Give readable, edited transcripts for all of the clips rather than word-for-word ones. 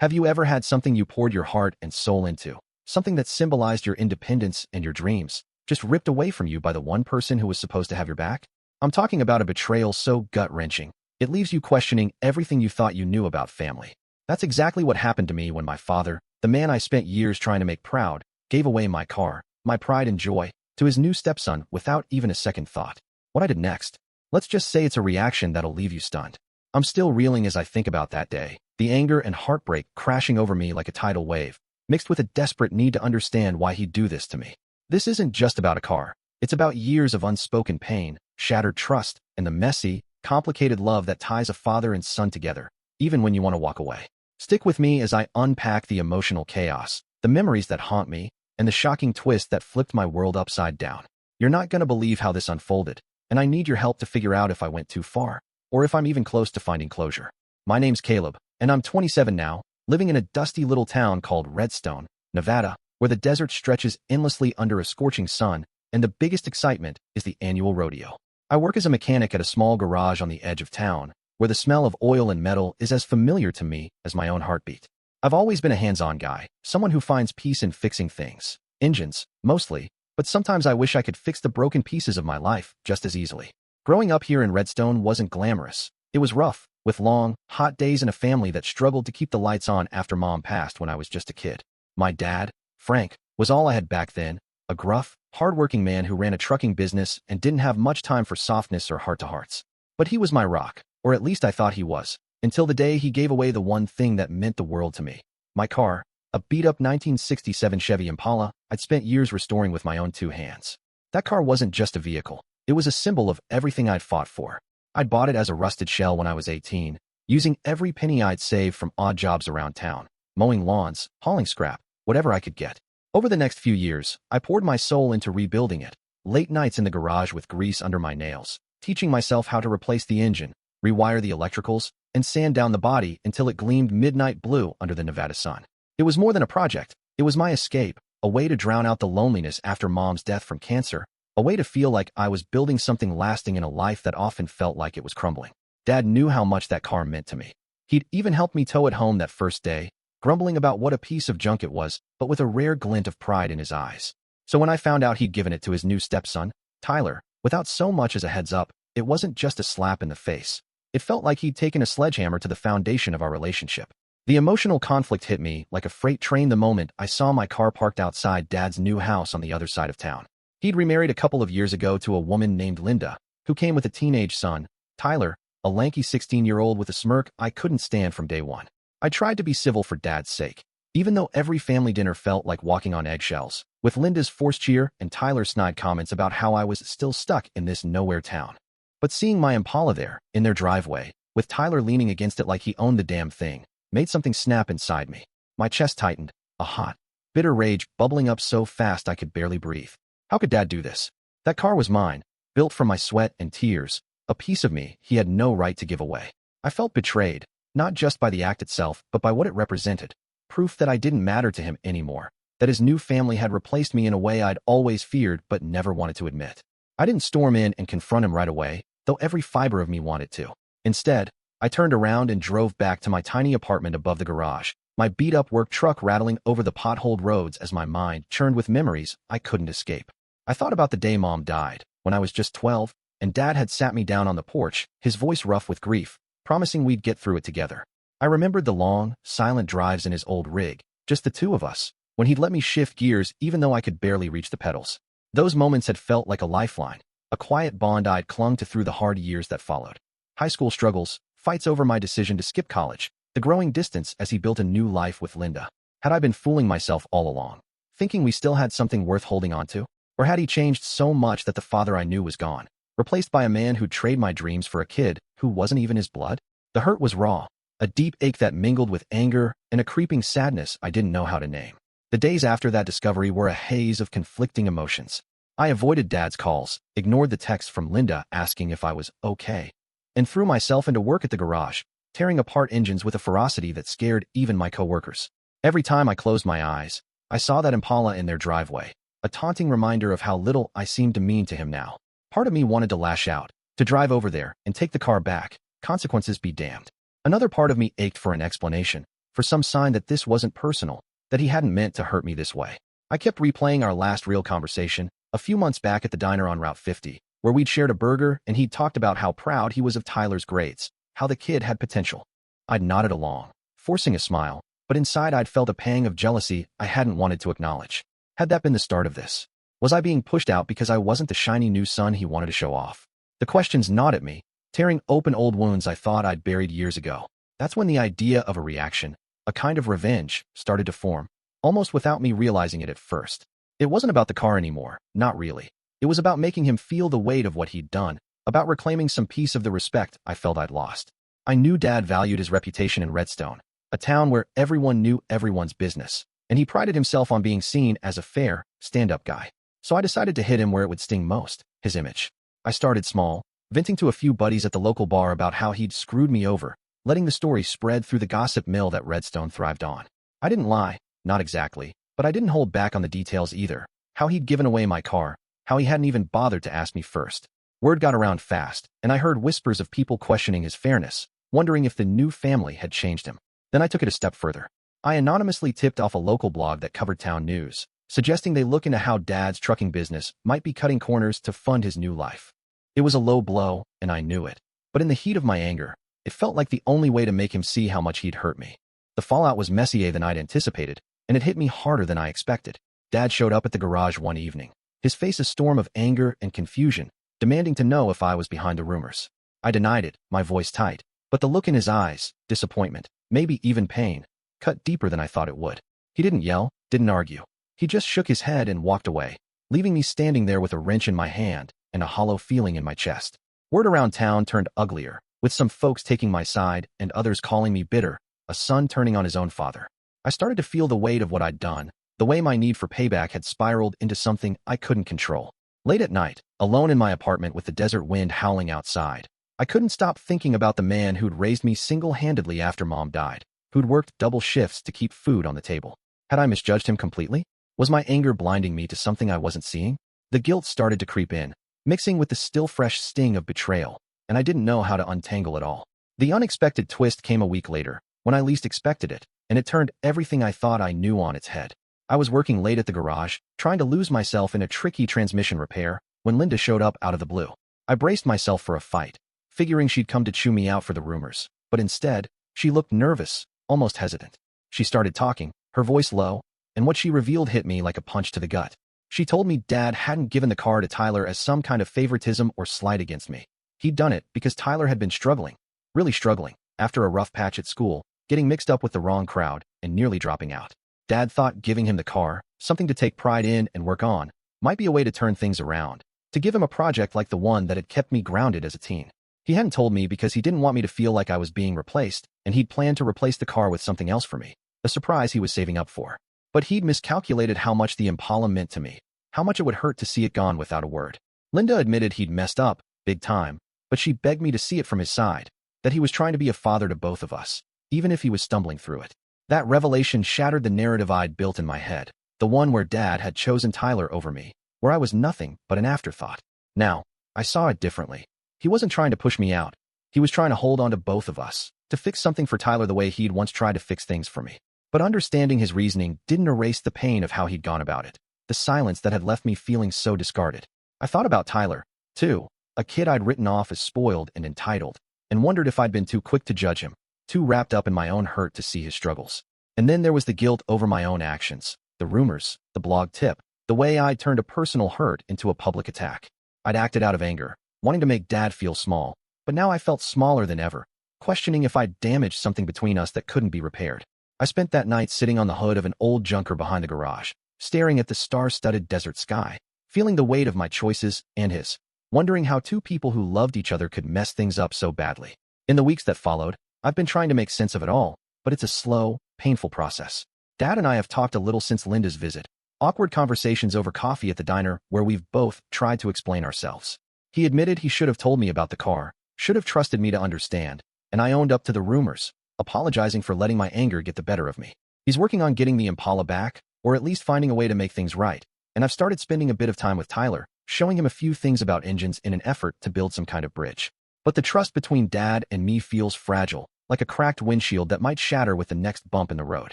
Have you ever had something you poured your heart and soul into? Something that symbolized your independence and your dreams, just ripped away from you by the one person who was supposed to have your back? I'm talking about a betrayal so gut-wrenching, it leaves you questioning everything you thought you knew about family. That's exactly what happened to me when my father, the man I spent years trying to make proud, gave away my car, my pride and joy, to his new stepson without even a second thought. What I did next? Let's just say it's a reaction that'll leave you stunned. I'm still reeling as I think about that day, the anger and heartbreak crashing over me like a tidal wave, mixed with a desperate need to understand why he'd do this to me. This isn't just about a car. It's about years of unspoken pain, shattered trust, and the messy, complicated love that ties a father and son together, even when you want to walk away. Stick with me as I unpack the emotional chaos, the memories that haunt me, and the shocking twist that flipped my world upside down. You're not going to believe how this unfolded, and I need your help to figure out if I went too far, or if I'm even close to finding closure. My name's Caleb, and I'm 27 now, living in a dusty little town called Redstone, Nevada, where the desert stretches endlessly under a scorching sun, and the biggest excitement is the annual rodeo. I work as a mechanic at a small garage on the edge of town, where the smell of oil and metal is as familiar to me as my own heartbeat. I've always been a hands-on guy, someone who finds peace in fixing things. Engines, mostly, but sometimes I wish I could fix the broken pieces of my life just as easily. Growing up here in Redstone wasn't glamorous. It was rough, with long, hot days and a family that struggled to keep the lights on after Mom passed when I was just a kid. My dad, Frank, was all I had back then, a gruff, hard-working man who ran a trucking business and didn't have much time for softness or heart-to-hearts. But he was my rock, or at least I thought he was, until the day he gave away the one thing that meant the world to me. My car, a beat-up 1967 Chevy Impala I'd spent years restoring with my own two hands. That car wasn't just a vehicle. It was a symbol of everything I'd fought for. I'd bought it as a rusted shell when I was 18, using every penny I'd saved from odd jobs around town, mowing lawns, hauling scrap, whatever I could get. Over the next few years, I poured my soul into rebuilding it, late nights in the garage with grease under my nails, teaching myself how to replace the engine, rewire the electricals, and sand down the body until it gleamed midnight blue under the Nevada sun. It was more than a project. It was my escape, a way to drown out the loneliness after Mom's death from cancer, a way to feel like I was building something lasting in a life that often felt like it was crumbling. Dad knew how much that car meant to me. He'd even helped me tow it home that first day, grumbling about what a piece of junk it was, but with a rare glint of pride in his eyes. So when I found out he'd given it to his new stepson, Tyler, without so much as a heads up, it wasn't just a slap in the face. It felt like he'd taken a sledgehammer to the foundation of our relationship. The emotional conflict hit me like a freight train the moment I saw my car parked outside Dad's new house on the other side of town. He'd remarried a couple of years ago to a woman named Linda, who came with a teenage son, Tyler, a lanky 16-year-old with a smirk I couldn't stand from day one. I tried to be civil for Dad's sake, even though every family dinner felt like walking on eggshells, with Linda's forced cheer and Tyler's snide comments about how I was still stuck in this nowhere town. But seeing my Impala there, in their driveway, with Tyler leaning against it like he owned the damn thing, made something snap inside me. My chest tightened, a hot, bitter rage bubbling up so fast I could barely breathe. How could Dad do this? That car was mine, built from my sweat and tears, a piece of me he had no right to give away. I felt betrayed, not just by the act itself, but by what it represented. Proof that I didn't matter to him anymore, that his new family had replaced me in a way I'd always feared but never wanted to admit. I didn't storm in and confront him right away, though every fiber of me wanted to. Instead, I turned around and drove back to my tiny apartment above the garage, my beat-up work truck rattling over the potholed roads as my mind churned with memories I couldn't escape. I thought about the day Mom died, when I was just 12, and Dad had sat me down on the porch, his voice rough with grief, promising we'd get through it together. I remembered the long, silent drives in his old rig, just the two of us, when he'd let me shift gears even though I could barely reach the pedals. Those moments had felt like a lifeline, a quiet bond I'd clung to through the hard years that followed. High school struggles, fights over my decision to skip college, the growing distance as he built a new life with Linda. Had I been fooling myself all along, thinking we still had something worth holding on to? Or had he changed so much that the father I knew was gone, replaced by a man who'd trade my dreams for a kid who wasn't even his blood? The hurt was raw, a deep ache that mingled with anger and a creeping sadness I didn't know how to name. The days after that discovery were a haze of conflicting emotions. I avoided Dad's calls, ignored the texts from Linda asking if I was okay, and threw myself into work at the garage, tearing apart engines with a ferocity that scared even my coworkers. Every time I closed my eyes, I saw that Impala in their driveway, a taunting reminder of how little I seemed to mean to him now. Part of me wanted to lash out, to drive over there and take the car back, consequences be damned. Another part of me ached for an explanation, for some sign that this wasn't personal, that he hadn't meant to hurt me this way. I kept replaying our last real conversation, a few months back at the diner on Route 50, where we'd shared a burger and he'd talked about how proud he was of Tyler's grades, how the kid had potential. I'd nodded along, forcing a smile, but inside I'd felt a pang of jealousy I hadn't wanted to acknowledge. Had that been the start of this? Was I being pushed out because I wasn't the shiny new son he wanted to show off? The questions gnawed at me, tearing open old wounds I thought I'd buried years ago. That's when the idea of a reaction, a kind of revenge, started to form, almost without me realizing it at first. It wasn't about the car anymore, not really. It was about making him feel the weight of what he'd done, about reclaiming some piece of the respect I felt I'd lost. I knew Dad valued his reputation in Redstone, a town where everyone knew everyone's business, and he prided himself on being seen as a fair, stand-up guy. So I decided to hit him where it would sting most, his image. I started small, venting to a few buddies at the local bar about how he'd screwed me over, letting the story spread through the gossip mill that Redstone thrived on. I didn't lie, not exactly, but I didn't hold back on the details either. How he'd given away my car, how he hadn't even bothered to ask me first. Word got around fast, and I heard whispers of people questioning his fairness, wondering if the new family had changed him. Then I took it a step further. I anonymously tipped off a local blog that covered town news, suggesting they look into how Dad's trucking business might be cutting corners to fund his new life. It was a low blow, and I knew it. But in the heat of my anger, it felt like the only way to make him see how much he'd hurt me. The fallout was messier than I'd anticipated, and it hit me harder than I expected. Dad showed up at the garage one evening, his face a storm of anger and confusion, demanding to know if I was behind the rumors. I denied it, my voice tight, but the look in his eyes, disappointment, maybe even pain, cut deeper than I thought it would. He didn't yell, didn't argue. He just shook his head and walked away, leaving me standing there with a wrench in my hand and a hollow feeling in my chest. Word around town turned uglier, with some folks taking my side and others calling me bitter, a son turning on his own father. I started to feel the weight of what I'd done, the way my need for payback had spiraled into something I couldn't control. Late at night, alone in my apartment with the desert wind howling outside, I couldn't stop thinking about the man who'd raised me single-handedly after Mom died, who'd worked double shifts to keep food on the table. Had I misjudged him completely? Was my anger blinding me to something I wasn't seeing? The guilt started to creep in, mixing with the still-fresh sting of betrayal, and I didn't know how to untangle it all. The unexpected twist came a week later, when I least expected it, and it turned everything I thought I knew on its head. I was working late at the garage, trying to lose myself in a tricky transmission repair, when Linda showed up out of the blue. I braced myself for a fight, figuring she'd come to chew me out for the rumors, but instead, she looked nervous, almost hesitant. She started talking, her voice low, and what she revealed hit me like a punch to the gut. She told me Dad hadn't given the car to Tyler as some kind of favoritism or slight against me. He'd done it because Tyler had been struggling, really struggling, after a rough patch at school, getting mixed up with the wrong crowd, and nearly dropping out. Dad thought giving him the car, something to take pride in and work on, might be a way to turn things around, to give him a project like the one that had kept me grounded as a teen. He hadn't told me because he didn't want me to feel like I was being replaced, and he'd planned to replace the car with something else for me, a surprise he was saving up for. But he'd miscalculated how much the Impala meant to me, how much it would hurt to see it gone without a word. Linda admitted he'd messed up, big time, but she begged me to see it from his side, that he was trying to be a father to both of us, even if he was stumbling through it. That revelation shattered the narrative I'd built in my head, the one where Dad had chosen Tyler over me, where I was nothing but an afterthought. Now, I saw it differently. He wasn't trying to push me out. He was trying to hold on to both of us, to fix something for Tyler the way he'd once tried to fix things for me. But understanding his reasoning didn't erase the pain of how he'd gone about it, the silence that had left me feeling so discarded. I thought about Tyler, too, a kid I'd written off as spoiled and entitled, and wondered if I'd been too quick to judge him, too wrapped up in my own hurt to see his struggles. And then there was the guilt over my own actions, the rumors, the blog tip, the way I'd turned a personal hurt into a public attack. I'd acted out of anger, wanting to make Dad feel small, but now I felt smaller than ever, questioning if I'd damaged something between us that couldn't be repaired. I spent that night sitting on the hood of an old junker behind the garage, staring at the star-studded desert sky, feeling the weight of my choices and his, wondering how two people who loved each other could mess things up so badly. In the weeks that followed, I've been trying to make sense of it all, but it's a slow, painful process. Dad and I have talked a little since Linda's visit, awkward conversations over coffee at the diner where we've both tried to explain ourselves. He admitted he should have told me about the car, should have trusted me to understand, and I owned up to the rumors, apologizing for letting my anger get the better of me. He's working on getting the Impala back, or at least finding a way to make things right, and I've started spending a bit of time with Tyler, showing him a few things about engines in an effort to build some kind of bridge. But the trust between Dad and me feels fragile, like a cracked windshield that might shatter with the next bump in the road.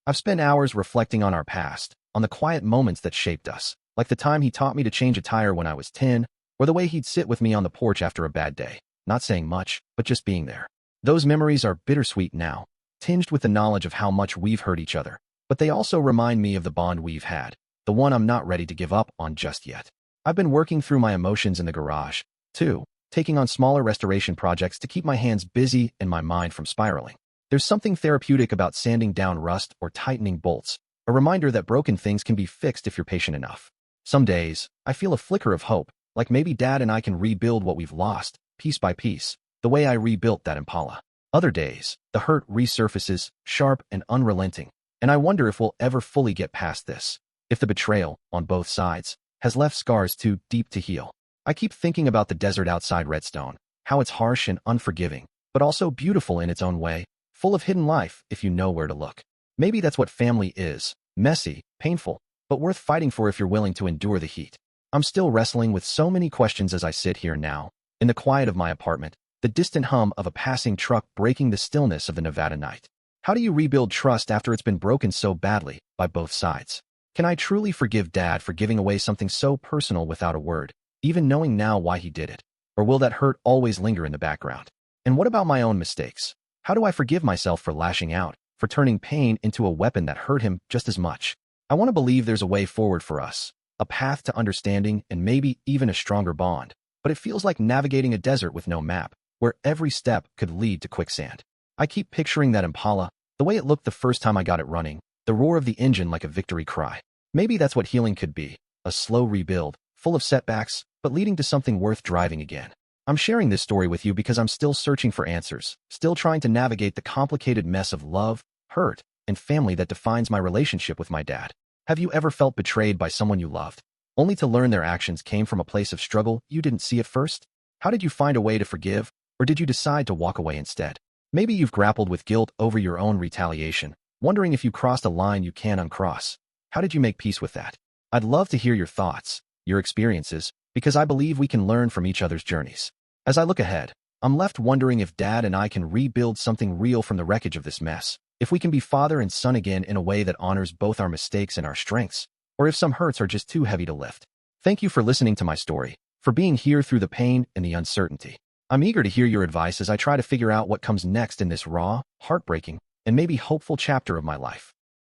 I've spent hours reflecting on our past, on the quiet moments that shaped us, like the time he taught me to change a tire when I was 10, or the way he'd sit with me on the porch after a bad day, not saying much, but just being there. Those memories are bittersweet now, tinged with the knowledge of how much we've hurt each other, but they also remind me of the bond we've had, the one I'm not ready to give up on just yet. I've been working through my emotions in the garage, too, taking on smaller restoration projects to keep my hands busy and my mind from spiraling. There's something therapeutic about sanding down rust or tightening bolts, a reminder that broken things can be fixed if you're patient enough. Some days, I feel a flicker of hope, like maybe Dad and I can rebuild what we've lost, piece by piece, the way I rebuilt that Impala. Other days, the hurt resurfaces, sharp and unrelenting, and I wonder if we'll ever fully get past this, if the betrayal, on both sides, has left scars too deep to heal. I keep thinking about the desert outside Redstone, how it's harsh and unforgiving, but also beautiful in its own way, full of hidden life if you know where to look. Maybe that's what family is, messy, painful, but worth fighting for if you're willing to endure the heat. I'm still wrestling with so many questions as I sit here now, in the quiet of my apartment, the distant hum of a passing truck breaking the stillness of the Nevada night. How do you rebuild trust after it's been broken so badly by both sides? Can I truly forgive Dad for giving away something so personal without a word, even knowing now why he did it? Or will that hurt always linger in the background? And what about my own mistakes? How do I forgive myself for lashing out, for turning pain into a weapon that hurt him just as much? I want to believe there's a way forward for us, a path to understanding and maybe even a stronger bond, but it feels like navigating a desert with no map, where every step could lead to quicksand. I keep picturing that Impala, the way it looked the first time I got it running, the roar of the engine like a victory cry. Maybe that's what healing could be, a slow rebuild, full of setbacks, but leading to something worth driving again. I'm sharing this story with you because I'm still searching for answers, still trying to navigate the complicated mess of love, hurt, and family that defines my relationship with my dad. Have you ever felt betrayed by someone you loved, only to learn their actions came from a place of struggle you didn't see at first? How did you find a way to forgive, or did you decide to walk away instead? Maybe you've grappled with guilt over your own retaliation, wondering if you crossed a line you can't uncross. How did you make peace with that? I'd love to hear your thoughts, your experiences, because I believe we can learn from each other's journeys. As I look ahead, I'm left wondering if Dad and I can rebuild something real from the wreckage of this mess, if we can be father and son again in a way that honors both our mistakes and our strengths, or if some hurts are just too heavy to lift. Thank you for listening to my story, for being here through the pain and the uncertainty. I'm eager to hear your advice as I try to figure out what comes next in this raw, heartbreaking, and maybe hopeful chapter of my life.